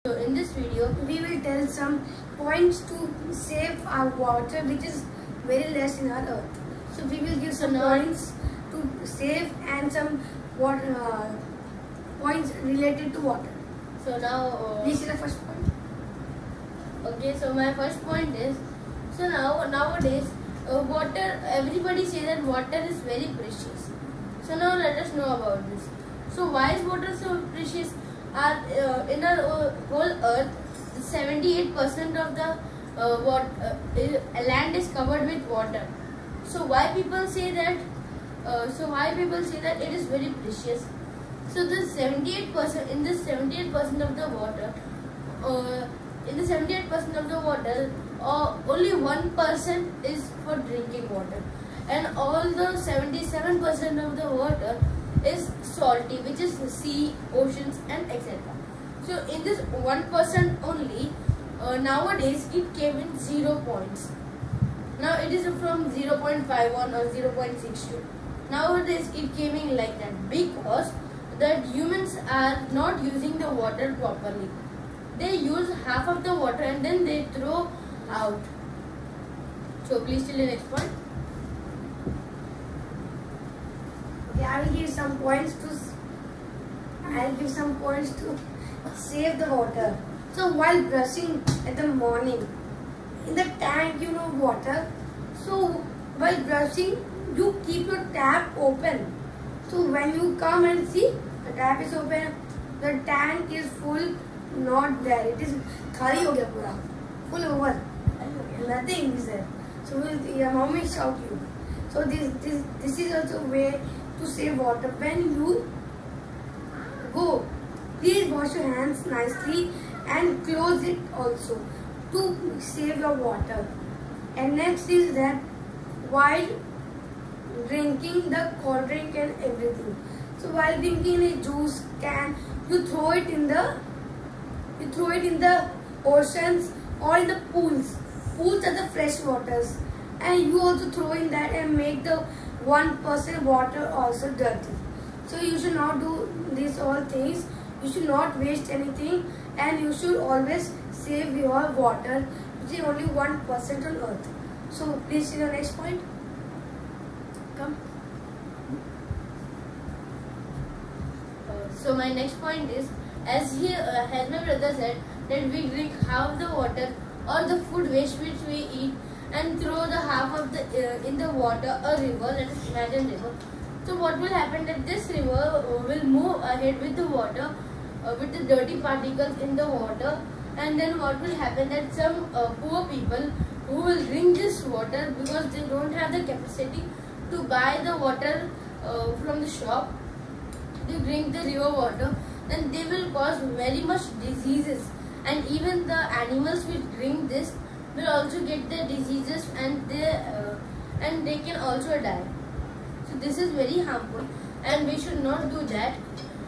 So in this video we will tell some points to save our water which is very less in our earth. So we will give some points to save and some water, points related to water. So now This is the first point. okay, so my first point is, so nowadays water, everybody say that water is very precious. So now let us know about this. So why is water so precious? In our whole earth, 78% of the land is covered with water. So why people say that? It is very precious. So this 78%, in this 78% of the water, only 1% is for drinking water, and all the 77% of the water is salty, which is sea, oceans, and etc. So in this 1% only, nowadays it came in 0 points. Now it is from 0.51 or 0.62. Nowadays it came in like that because that humans are not using the water properly. They use half of the water and then they throw out. So please till the next point. Okay, I will give some points to save the water. So while brushing at the morning, in the tank water. So while brushing, you keep your tap open. So when you come and see, the tap is open, the tank is full, not there. It is khali ho gaya pura, full over. Nothing is there. So your mom will shout you. So this is also a way to save water. When you go, please wash your hands nicely and close it also to save your water. And next is that while drinking the cold drink and everything. So while drinking a juice can, you throw it in the oceans or in the pools. Pools are the fresh waters, and you also throw in that and make the 1% water also dirty. So you should not do these all things. You should not waste anything, and you should always save your water, which is only 1% on earth. So please see the next point. Come. So my next point is, as my brother said, that we drink half the water or the food waste which we eat and throw the half of the in the water, a river. Let us imagine river. So what will happen that this river will move ahead with the water, with the dirty particles in the water, and then what will happen that some poor people who will drink this water because they don't have the capacity to buy the water from the shop, they drink the river water, then they will cause very much diseases, and even the animals which drink this will also get the diseases, and they can also die. So this is very harmful, and we should not do that.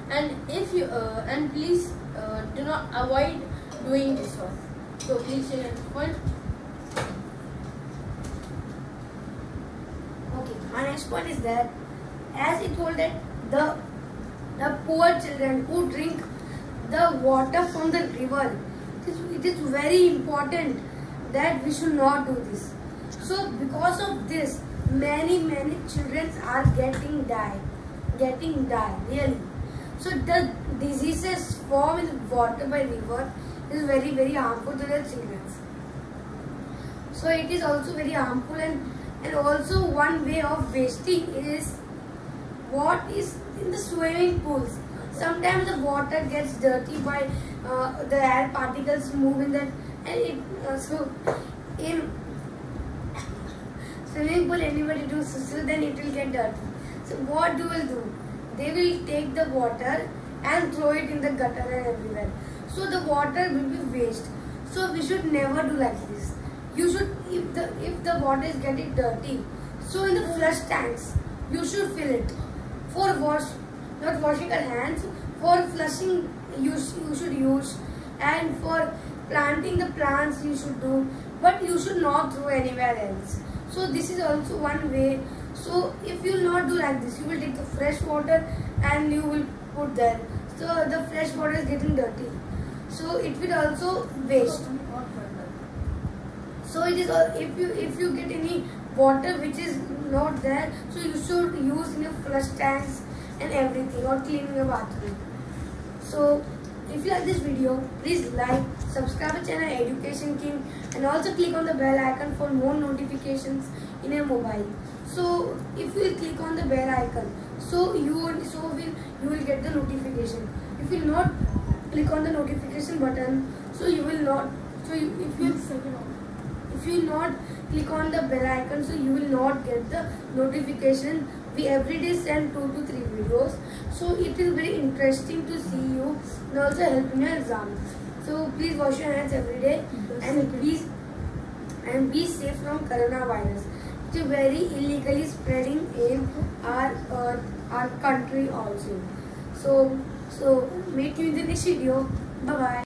And if you and please do not avoid doing this one. So please say next point. Okay, my next point is that, as it told that the poor children who drink the water from the river, it is very important that we should not do this. So because of this, many children are getting die really. So the diseases formed in water by river is very harmful to the children. So it is also very harmful, and also one way of wasting is what is in the swimming pools. Sometimes the water gets dirty by the air particles move in that, and so in swimming pool anybody do so then it will get dirty. So what do? They will take the water and throw it in the gutter and everywhere. So the water will be waste. So we should never do like this. You should, if the water is getting dirty, so in the flush tanks you should fill it. For not washing our hands, for flushing you should use, and for planting the plants you should do, but you should not throw anywhere else. So this is also one way. So if you will not do like this, you will take the fresh water and you will put there. So the fresh water is getting dirty. so it will also waste. So it is if you get any water which is not there, so you should use in your flush tanks and everything, or cleaning your bathroom. So if you like this video, please like, subscribe to channel Education King, and also click on the bell icon for more notifications in your mobile. So if you click on the bell icon, so you will get the notification. If you not click on the notification button, so you will not. So if you not click on the bell icon, so you will not get the notification. We every day send 2 to 3 videos, so it is very interesting to see you and also help in your exam. So please wash your hands every day, and be safe from coronavirus. It is very illegally spreading in our country also. So meet you in the next video. Bye bye.